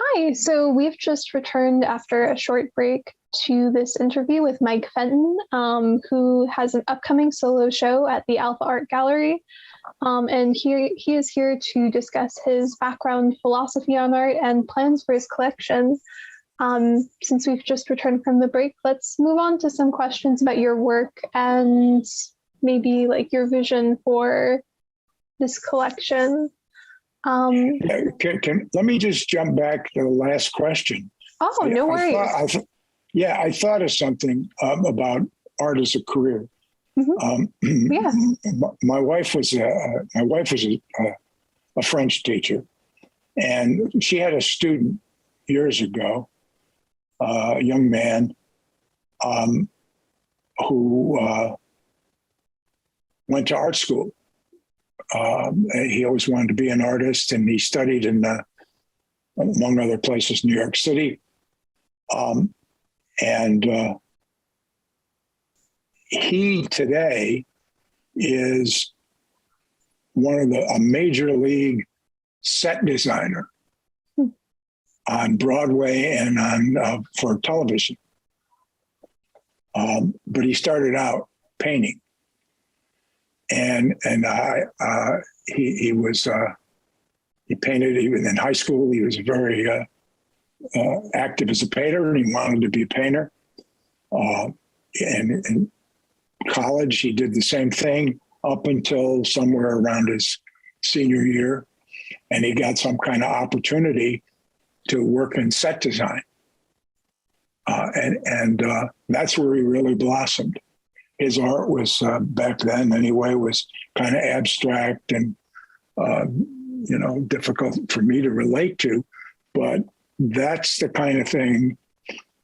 Hi, so we've just returned after a short break to this interview with Mike Fenton, who has an upcoming solo show at the Alpha Art Gallery. And he is here to discuss his background, philosophy on art, and plans for his collection. Since we've just returned from the break, let's move on to some questions about your work and maybe like your vision for this collection. Let me just jump back to the last question. Oh, no worries. I thought of something about art as a career. Yeah. My wife was a French teacher, and she had a student years ago, a young man who went to art school. He always wanted to be an artist, and he studied in, among other places, New York City. He today is a major league set designer on Broadway and on for television. But he started out painting. And he painted even in high school. He was very active as a painter, and he wanted to be a painter. And in college, he did the same thing up until somewhere around his senior year, and he got some kind of opportunity to work in set design. And that's where he really blossomed. His art was back then anyway, was kind of abstract and, difficult for me to relate to. But that's the kind of thing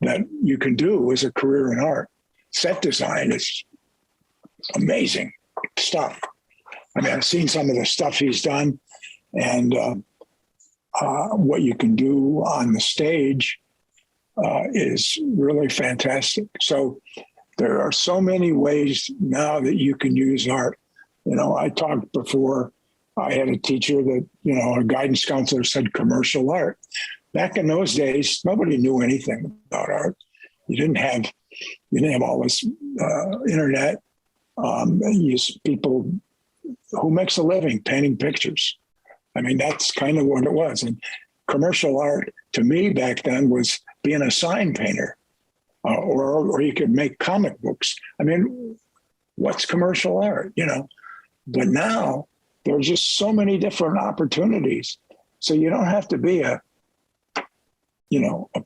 that you can do as a career in art. Set design is amazing stuff. I mean, I've seen some of the stuff he's done, and what you can do on the stage is really fantastic. So there are so many ways now that you can use art. I talked before, I had a teacher that, a guidance counselor said commercial art. Back in those days, nobody knew anything about art. You didn't have all this internet. People who makes a living painting pictures. I mean, that's kind of what it was. And commercial art to me back then was being a sign painter. Or you could make comic books. I mean, what's commercial art, But now there's just so many different opportunities. So you don't have to be a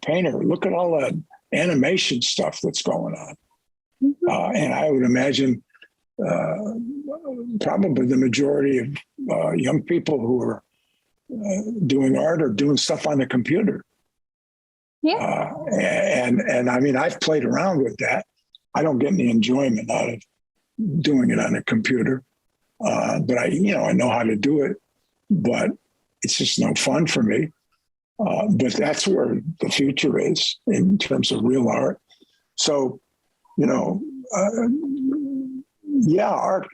painter. Look at all the animation stuff that's going on. And I would imagine probably the majority of young people who are doing art or doing stuff on the computer. Yeah. And I mean, I've played around with that. I don't get any enjoyment out of doing it on a computer. But I know how to do it, but it's just no fun for me. But that's where the future is in terms of real art. So, art,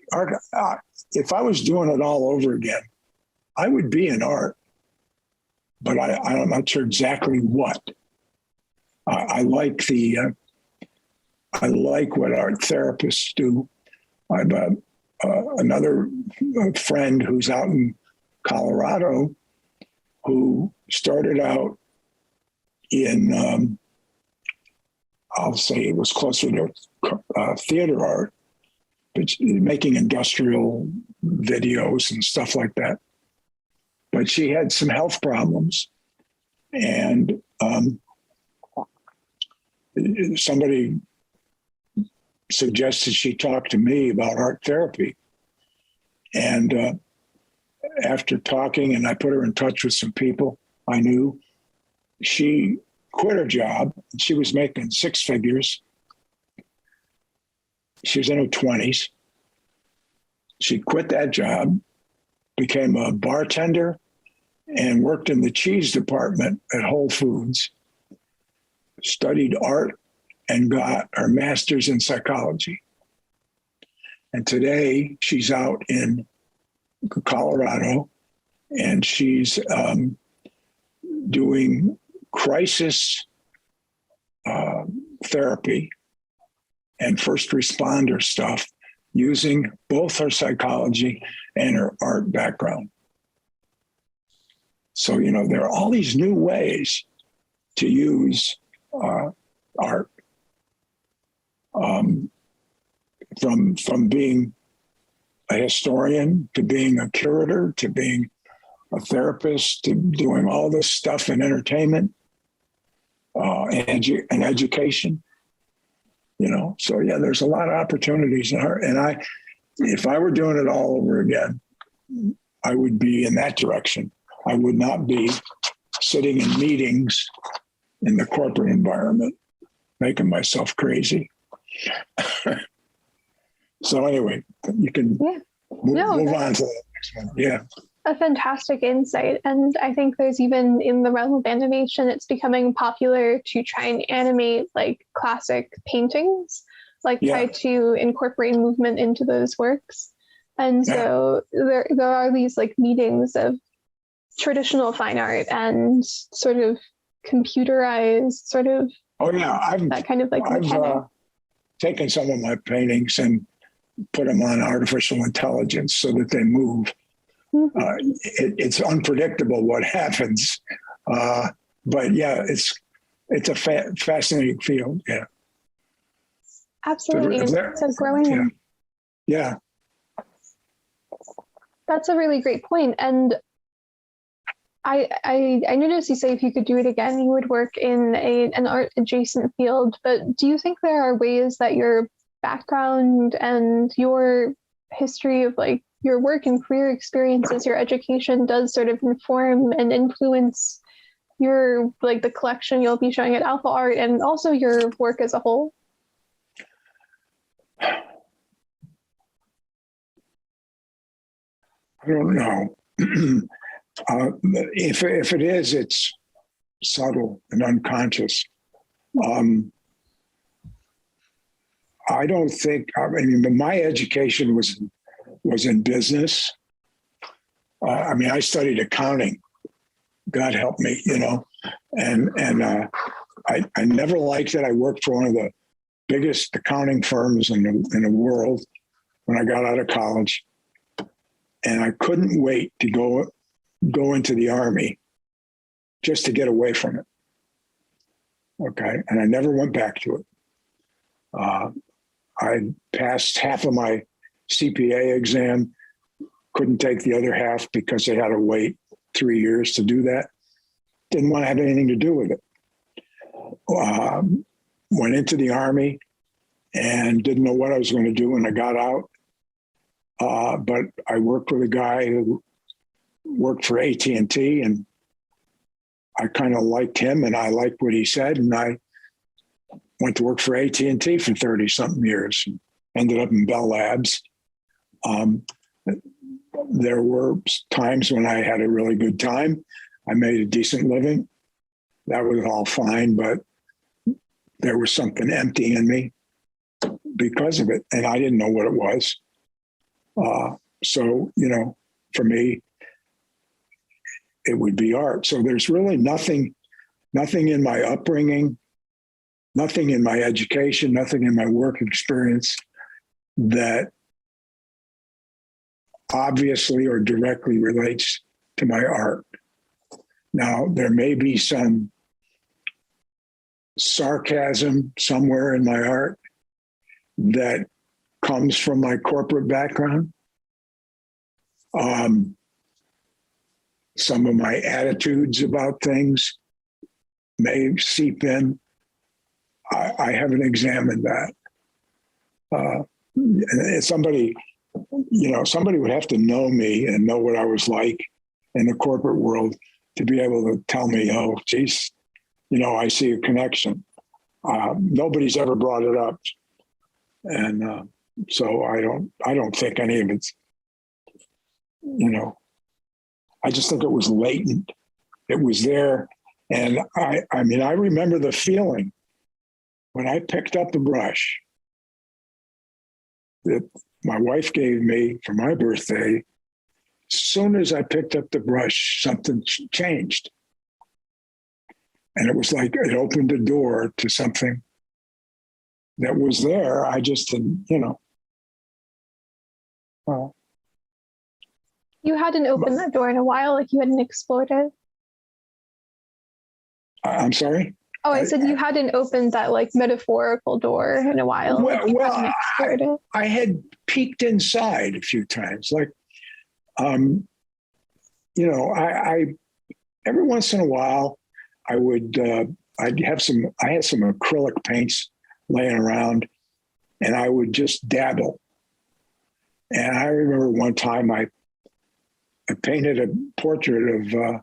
if I was doing it all over again, I would be in art, but I'm not sure exactly what. I like what art therapists do. I have another friend who's out in Colorado who started out in, I'll say it was closer to theater art, but making industrial videos and stuff like that. But she had some health problems, and somebody suggested she talk to me about art therapy. And after talking, and I put her in touch with some people I knew, she quit her job. She was making six figures. She was in her 20s. She quit that job, became a bartender, and worked in the cheese department at Whole Foods, studied art, and got her master's in psychology. And today she's out in Colorado, and she's doing crisis therapy and first responder stuff using both her psychology and her art background. So, there are all these new ways to use art, from being a historian to being a curator to being a therapist to doing all this stuff in entertainment and education. So yeah, there's a lot of opportunities in art. And if I were doing it all over again, I would be in that direction. I would not be sitting in meetings in the corporate environment, making myself crazy. So anyway, you can move on to the next one. Yeah. A fantastic insight. And I think there's even in the realm of animation, it's becoming popular to try and animate like classic paintings, try to incorporate movement into those works. And so there are these like meetings of traditional fine art and sort of computerized sort of that kind of like I've taken some of my paintings and put them on artificial intelligence so that they move. It's unpredictable what happens, but yeah, it's a fascinating field. Yeah, absolutely. So growing. Yeah, that's a really great point. And I noticed you say if you could do it again, you would work in an art adjacent field. But do you think there are ways that your background and your history of like your work and career experiences, your education does sort of inform and influence your like the collection you'll be showing at Alpha Art and also your work as a whole? I don't know. If it is, it's subtle and unconscious. I don't think. My education was in business. I studied accounting. God help me, and I never liked it. I worked for one of the biggest accounting firms in the world when I got out of college, and I couldn't wait to go into the Army just to get away from it. Okay, and I never went back to it. I passed half of my CPA exam, couldn't take the other half because they had to wait 3 years to do that. Didn't want to have anything to do with it. Went into the Army and didn't know what I was going to do when I got out. But I worked with a guy who worked for AT&T, and I kind of liked him and I liked what he said. And I went to work for AT&T for 30 something years and ended up in Bell Labs. There were times when I had a really good time. I made a decent living. That was all fine, but there was something empty in me because of it. And I didn't know what it was. So, for me, it would be art. So there's really nothing in my upbringing, nothing in my education, nothing in my work experience that obviously or directly relates to my art. Now, there may be some sarcasm somewhere in my art that comes from my corporate background. Some of my attitudes about things may seep in. I haven't examined that. Somebody would have to know me and know what I was like in the corporate world to be able to tell me, oh, geez, I see a connection. Nobody's ever brought it up. And so I don't think any of it's, I just think it was latent. It was there. And I remember the feeling when I picked up the brush that my wife gave me for my birthday. As soon as I picked up the brush, something changed. And it was like it opened the door to something that was there. I just didn't, You hadn't opened that door in a while, like you hadn't explored it. I'm sorry? Oh, I said you hadn't opened that like metaphorical door in a while. Like you hadn't explored it. I had peeked inside a few times. Like, I every once in a while, I would, I had some acrylic paints laying around, and I would just dabble. And I remember one time I painted a portrait of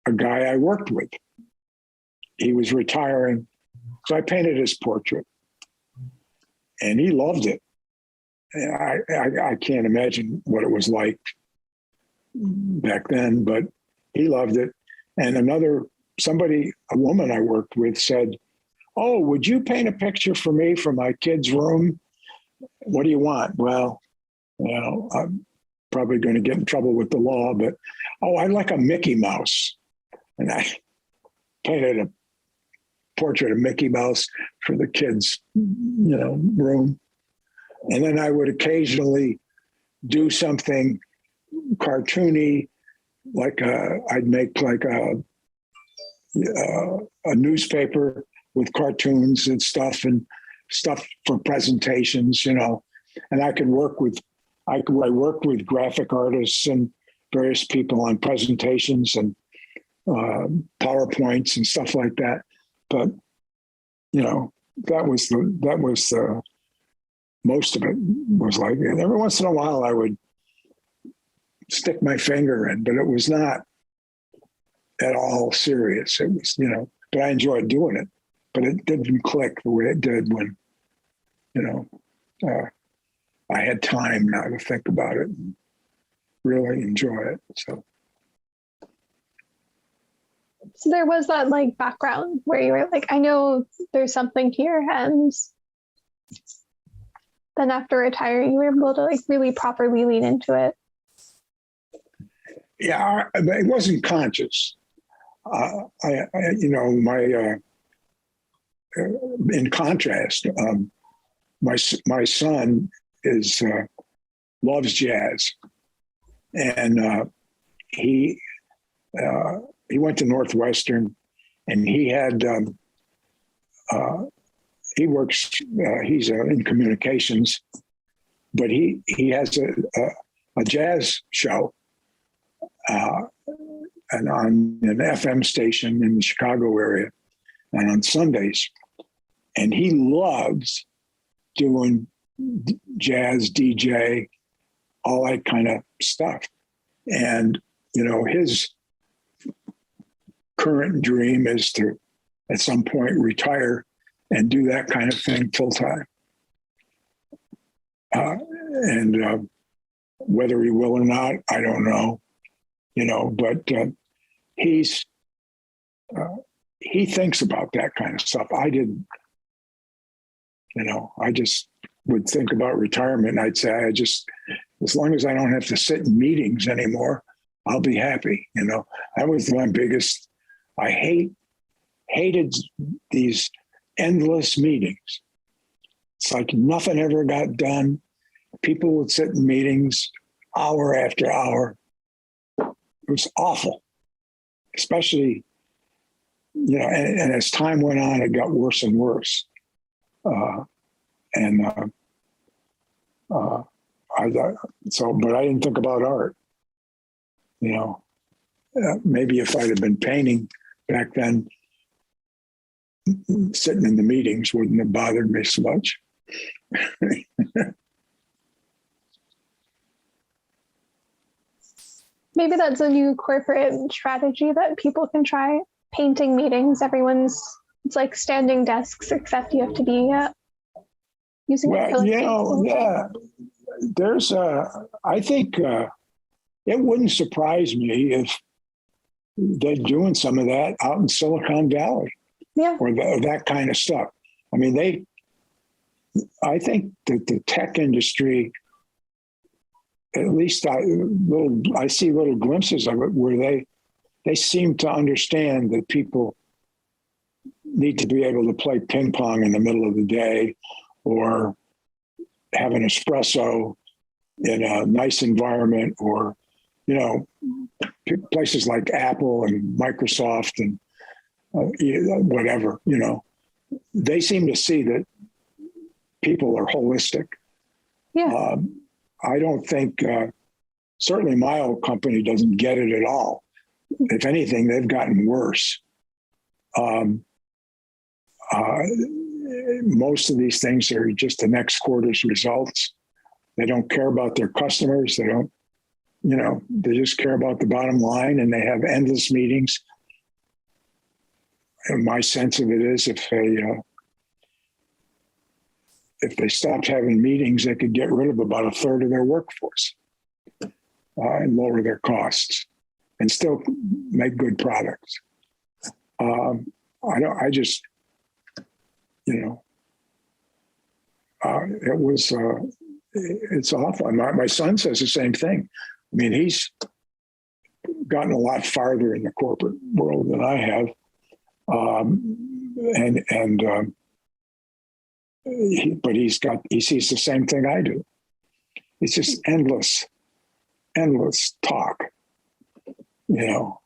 a guy I worked with. He was retiring, so I painted his portrait, and he loved it. And I can't imagine what it was like back then, but he loved it. And a woman I worked with said, "Oh, would you paint a picture for me for my kid's room? What do you want?" Well, I'm probably going to get in trouble with the law, but, I'd like a Mickey Mouse. And I painted a portrait of Mickey Mouse for the kids, room. And then I would occasionally do something cartoony, like I'd make like a newspaper with cartoons and stuff for presentations, and I worked with graphic artists and various people on presentations and PowerPoints and stuff like that. But, that was the most of it was like, and every once in a while I would stick my finger in, but it was not at all serious. It was, but I enjoyed doing it, but it didn't click the way it did when, I had time now to think about it and really enjoy it. So there was that like background where you were like, I know there's something here. And then after retiring, you were able to like really properly lean into it. Yeah, it wasn't conscious. In contrast, my son loves jazz, and he went to Northwestern, and he had he works. He's in communications, but he has a jazz show, and on an FM station in the Chicago area, and on Sundays, and he loves doing jazz, DJ, all that kind of stuff. And, his current dream is to, at some point, retire and do that kind of thing full time. And whether he will or not, I don't know, but he thinks about that kind of stuff. I didn't. I just would think about retirement. And I'd say, as long as I don't have to sit in meetings anymore, I'll be happy. That was my biggest. I hated these endless meetings. It's like nothing ever got done. People would sit in meetings hour after hour. It was awful, especially, and as time went on, it got worse and worse. But I didn't think about art. Maybe if I'd have been painting back then, sitting in the meetings wouldn't have bothered me so much. Maybe that's a new corporate strategy that people can try. Painting meetings, it's like standing desks, except you have to be using acrylic. Yeah. There's I think it wouldn't surprise me if they're doing some of that out in Silicon Valley. Yeah. Or that kind of stuff. I mean, I think that the tech industry, at least I see little glimpses of it where they seem to understand that people need to be able to play ping pong in the middle of the day or have an espresso in a nice environment, or, you know, places like Apple and Microsoft and whatever, you know, they seem to see that people are holistic. Yeah. I don't think, certainly my old company doesn't get it at all. If anything, they've gotten worse. Most of these things are just the next quarter's results. They don't care about their customers. They don't, you know, they just care about the bottom line, and they have endless meetings. And my sense of it is if they stopped having meetings, they could get rid of about a third of their workforce and lower their costs and still make good products. I just, you know, it's awful. My son says the same thing. I mean, he's gotten a lot farther in the corporate world than I have. But he sees the same thing I do. It's just endless talk, you know.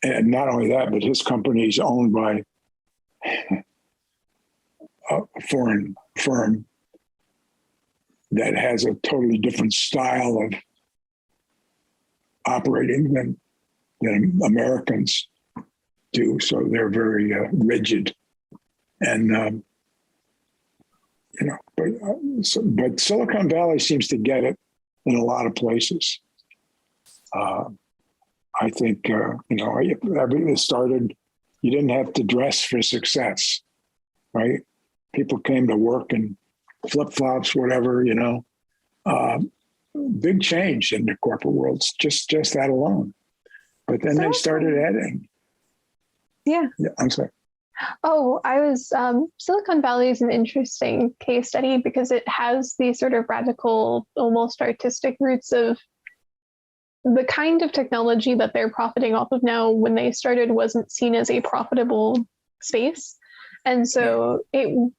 And not only that, but his company is owned by a foreign firm that has a totally different style of operating than Americans do. So they're very rigid, and you know. But Silicon Valley seems to get it in a lot of places. I think you know, everything started. You didn't have to dress for success, right? People came to work in flip-flops, whatever, you know. Big change in the corporate world, just that alone. But then they started adding. Yeah. I'm sorry. Oh, Silicon Valley is an interesting case study because it has these sort of radical, almost artistic roots of the kind of technology that they're profiting off of now. When they started, wasn't seen as a profitable space. And so it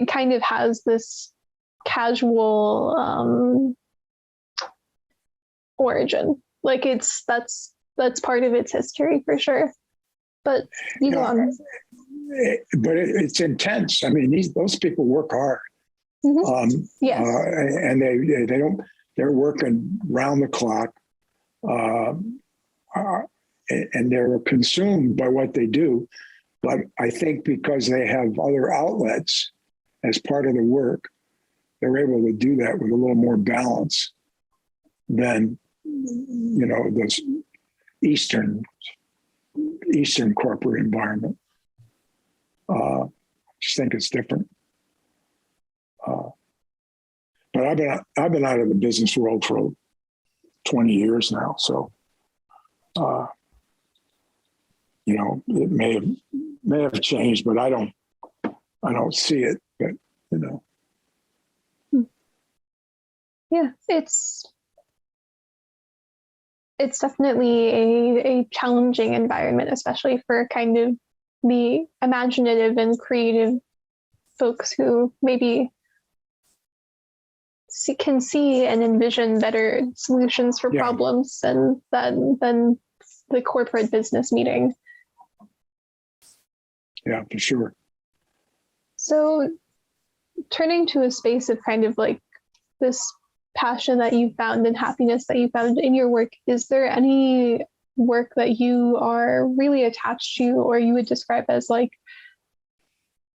kind of has this casual origin. Like that's part of its history for sure. But you go on. But it's intense. I mean, those people work hard. Mm-hmm. Yes. And they're working round the clock. And they're consumed by what they do. But I think because they have other outlets as part of the work, they're able to do that with a little more balance than, you know, this Eastern corporate environment. I just think it's different. But I've been out of the business world for 20 years now, so you know, it may have changed, but I don't see it. But you know, yeah, it's definitely a challenging environment, especially for kind of the imaginative and creative folks who maybe can see and envision better solutions for problems than the corporate business meeting. Yeah, for sure. So turning to a space of kind of like this passion that you found and happiness that you found in your work, is there any work that you are really attached to, or you would describe as like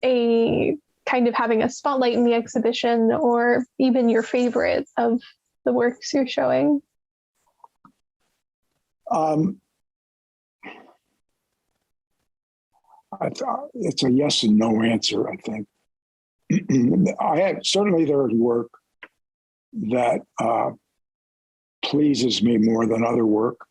a kind of having a spotlight in the exhibition, or even your favorite of the works you're showing? It's a yes and no answer, I think. Certainly there is work that pleases me more than other work.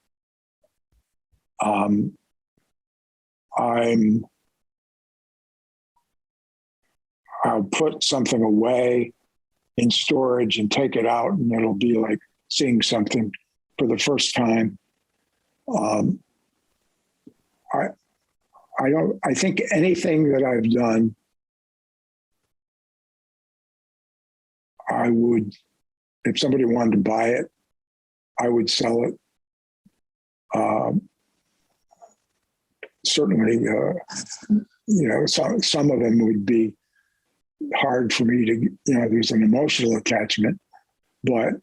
I'll put something away in storage and take it out, and it'll be like seeing something for the first time. Um, I, I think anything that I've done, I would, if somebody wanted to buy it, I would sell it. Certainly, some of them would be hard for me to, there's an emotional attachment, but,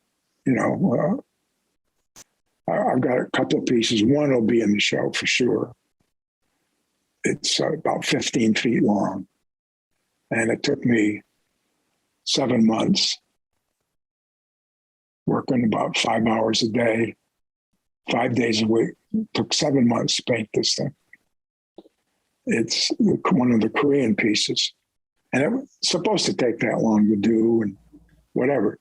I've got a couple of pieces. One will be in the show for sure. It's about 15 feet long. And it took me 7 months working about 5 hours a day, 5 days a week. It took 7 months to paint this thing. It's one of the Korean pieces. And it was supposed to take that long to do and whatever.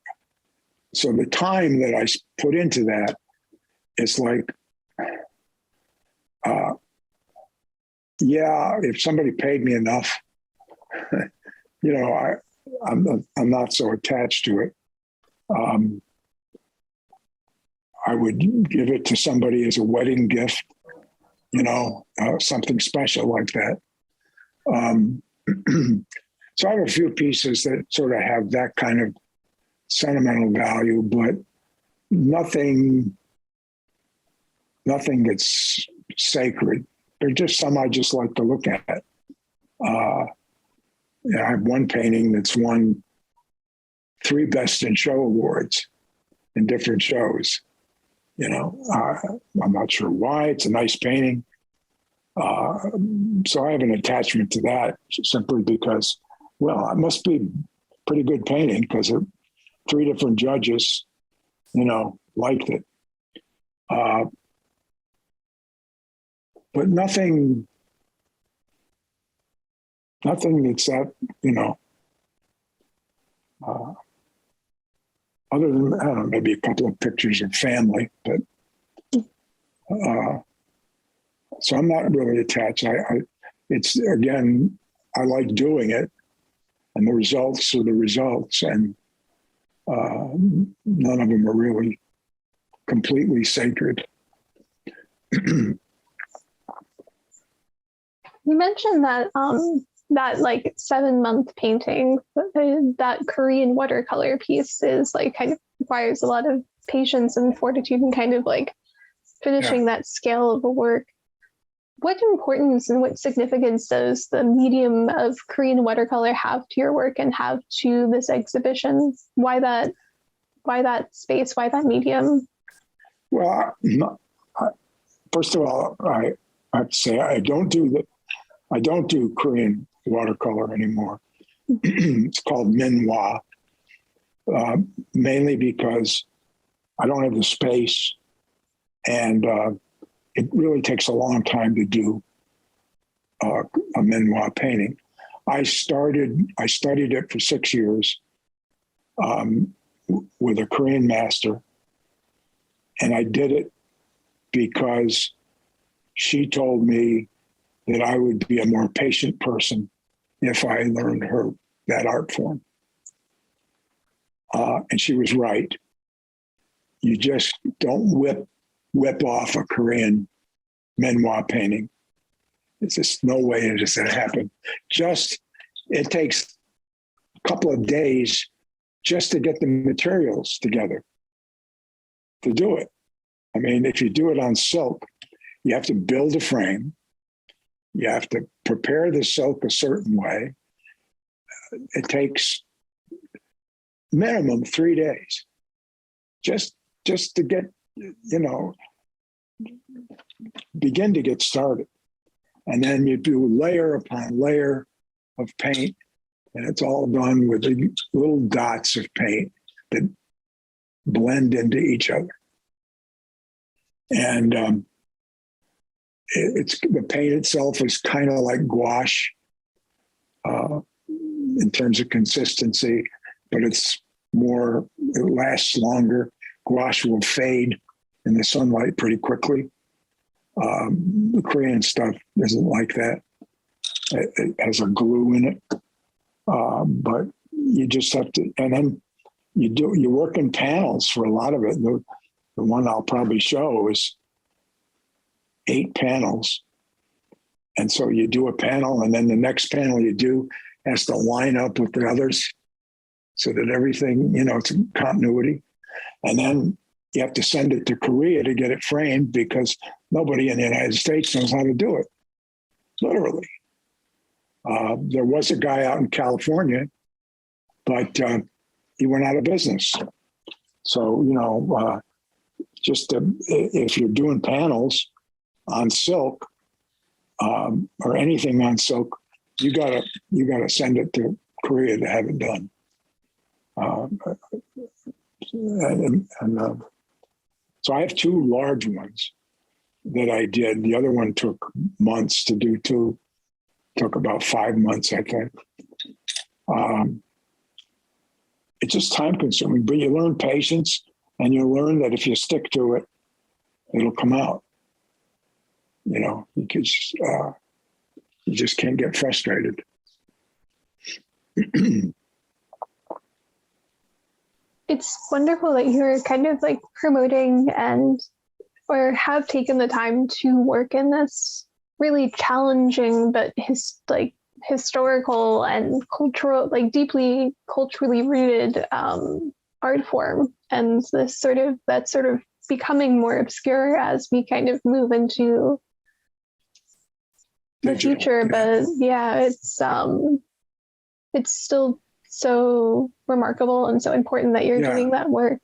So the time that I put into that, it's like, if somebody paid me enough, I'm not so attached to it. I would give it to somebody as a wedding gift, something special like that. So I have a few pieces that sort of have that kind of sentimental value, but nothing that's sacred. They're just some I just like to look at. I have one painting that's won 3 Best in Show awards in different shows. I'm not sure why. It's a nice painting. So I have an attachment to that simply because, it must be pretty good painting because 3 different judges, liked it. But nothing that's that, other than, I don't know, maybe a couple of pictures of family, but so I'm not really attached. It's again, I like doing it, and the results are the results, and none of them are really completely sacred. You mentioned that that like 7-month painting, that Korean watercolor piece is like kind of requires a lot of patience and fortitude and kind of like finishing that scale of a work. What importance and what significance does the medium of Korean watercolor have to your work and have to this exhibition? Why that space? Why that medium? Well, first of all, I have to say I don't do Korean watercolor anymore. It's called Minhwa, mainly because I don't have the space, and it really takes a long time to do a Minhwa painting. I studied it for 6 years with a Korean master, and I did it because she told me that I would be a more patient person if I learned that art form. And she was right. You just don't whip off a Korean Minhwa painting. It's just no way it is going to happen. It takes a couple of days just to get the materials together to do it. I mean, if you do it on silk, you have to build a frame. You have to prepare the silk a certain way. It takes minimum 3 days just to get, begin to get started. And then you do layer upon layer of paint, and it's all done with little dots of paint that blend into each other. And the paint itself is kind of like gouache in terms of consistency, but it lasts longer. Gouache will fade in the sunlight pretty quickly. The Korean stuff isn't like that. It has a glue in it, but you just have to, and then you work in panels for a lot of it. The one I'll probably show is 8 panels. And so you do a panel, and then the next panel you do has to line up with the others so that everything, it's in continuity. And then you have to send it to Korea to get it framed because nobody in the United States knows how to do it, literally. There was a guy out in California, but he went out of business. So, if you're doing panels on silk or anything on silk, you gotta send it to Korea to have it done. So I have 2 large ones that I did. The other one took months to do. Took about 5 months, I think. It's just time consuming, but you learn patience, and you learn that if you stick to it, it'll come out. You just can't get frustrated. It's wonderful that you're kind of like promoting or have taken the time to work in this really challenging but historical and cultural, like deeply culturally rooted art form, and that's sort of becoming more obscure as we kind of move into the future. But yeah, it's still so remarkable and so important that you're doing that work.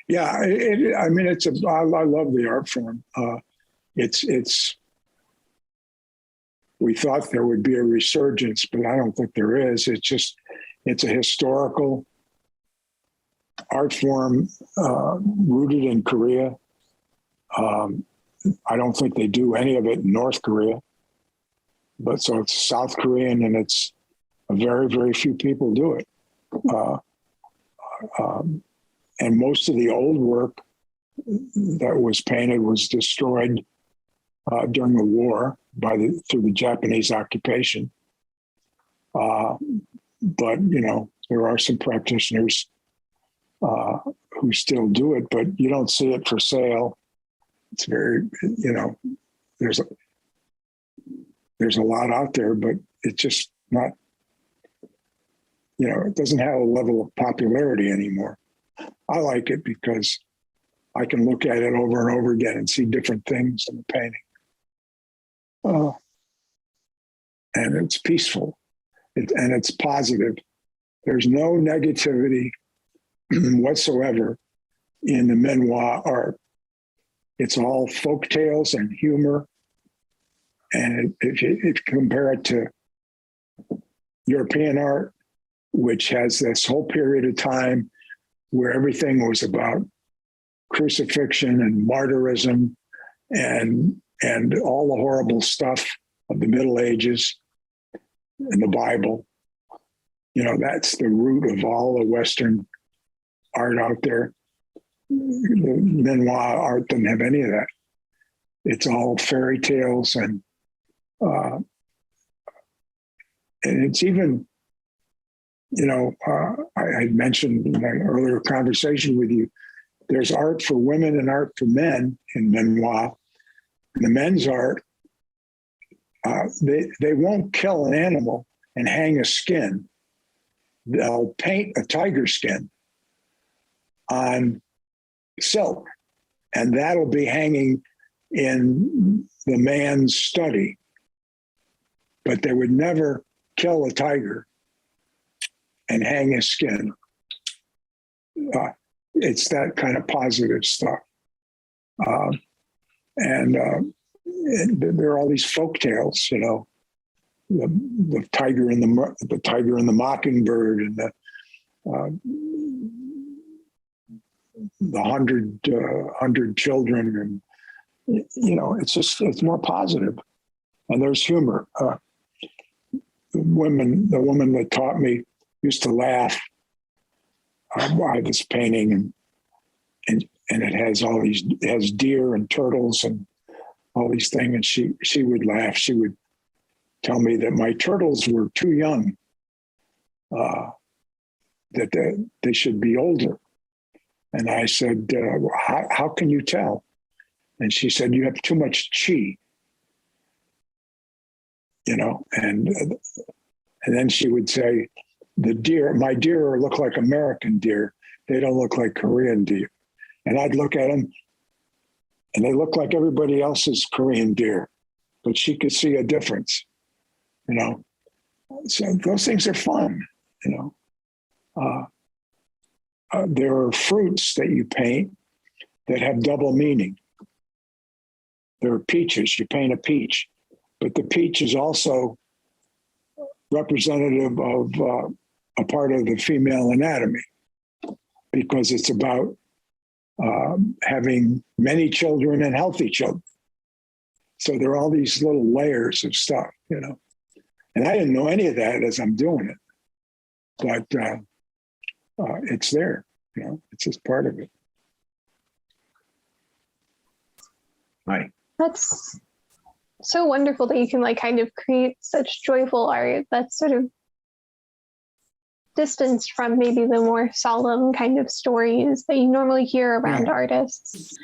Yeah, I love the art form. We thought there would be a resurgence, but I don't think there is. It's a historical art form rooted in Korea. I don't think they do any of it in North Korea, but so it's South Korean, and it's very, very few people do it. And most of the old work that was painted was destroyed during the war through the Japanese occupation. But there are some practitioners who still do it, but you don't see it for sale. It's very, there's a lot out there, but it's just not, it doesn't have a level of popularity anymore. I like it because I can look at it over and over again and see different things in the painting. And it's peaceful, and it's positive. There's no negativity whatsoever in the Minhwa art. It's all folk tales and humor. And if you compare it to European art, which has this whole period of time where everything was about crucifixion and martyrism and all the horrible stuff of the Middle Ages and the Bible. That's the root of all the Western art out there. The Minhwa art doesn't have any of that. It's all fairy tales and it's even, I had mentioned in an earlier conversation with you, there's art for women and art for men in Minhwa. The men's art, they won't kill an animal and hang a skin. They'll paint a tiger skin on silk, and that'll be hanging in the man's study. But they would never kill a tiger and hang his skin. It's that kind of positive stuff. And there are all these folk tales, the tiger and the mockingbird, and the 100 children, and it's more positive, and there's humor. The woman that taught me used to laugh by this painting, and it has deer and turtles and all these things, and she would laugh. She would tell me that my turtles were too young, that they should be older. And I said, how can you tell? And she said, "You have too much chi," and then she would say, my deer look like American deer. They don't look like Korean deer. And I'd look at them and they look like everybody else's Korean deer, but she could see a difference, So those things are fun, There are fruits that you paint that have double meaning. There are peaches, you paint a peach, but the peach is also representative of a part of the female anatomy, because it's about having many children and healthy children. So there are all these little layers of stuff, And I didn't know any of that as I'm doing it, but it's there, It's just part of it. Hi. That's so wonderful that you can kind of create such joyful art that's sort of distanced from maybe the more solemn kind of stories that you normally hear around artists.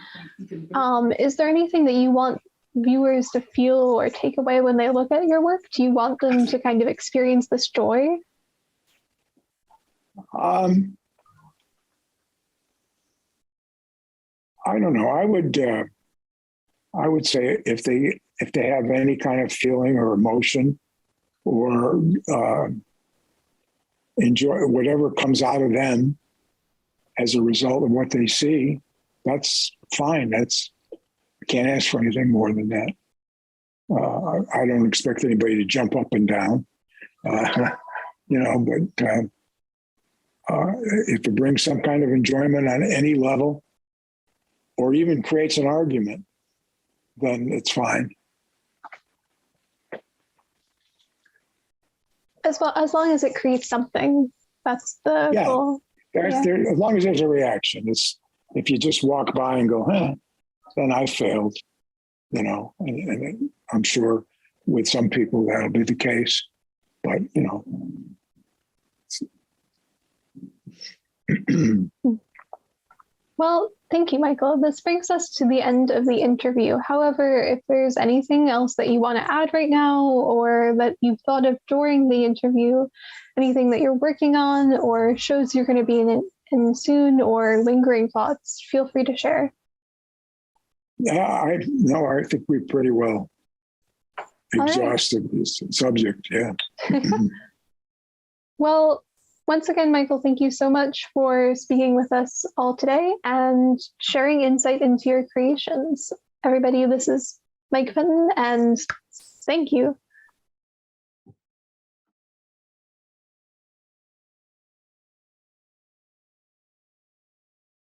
Is there anything that you want viewers to feel or take away when they look at your work? Do you want them to kind of experience this joy? I don't know. I would say if they have any kind of feeling or emotion or enjoy whatever comes out of them as a result of what they see, that's fine. I can't ask for anything more than that. I don't expect anybody to jump up and down, but if it brings some kind of enjoyment on any level, or even creates an argument, then it's fine. As long as it creates something, that's the goal. As long as there's a reaction. If you just walk by and go, then I failed, and I'm sure with some people that'll be the case, but Well, thank you, Michael. This brings us to the end of the interview. However, if there's anything else that you want to add right now, or that you've thought of during the interview, anything that you're working on, or shows you're going to be in soon, or lingering thoughts, feel free to share. I think we pretty well exhausted this subject. Yeah. Well, once again, Michael, thank you so much for speaking with us all today and sharing insight into your creations. Everybody, this is Mike Fenton, and thank you.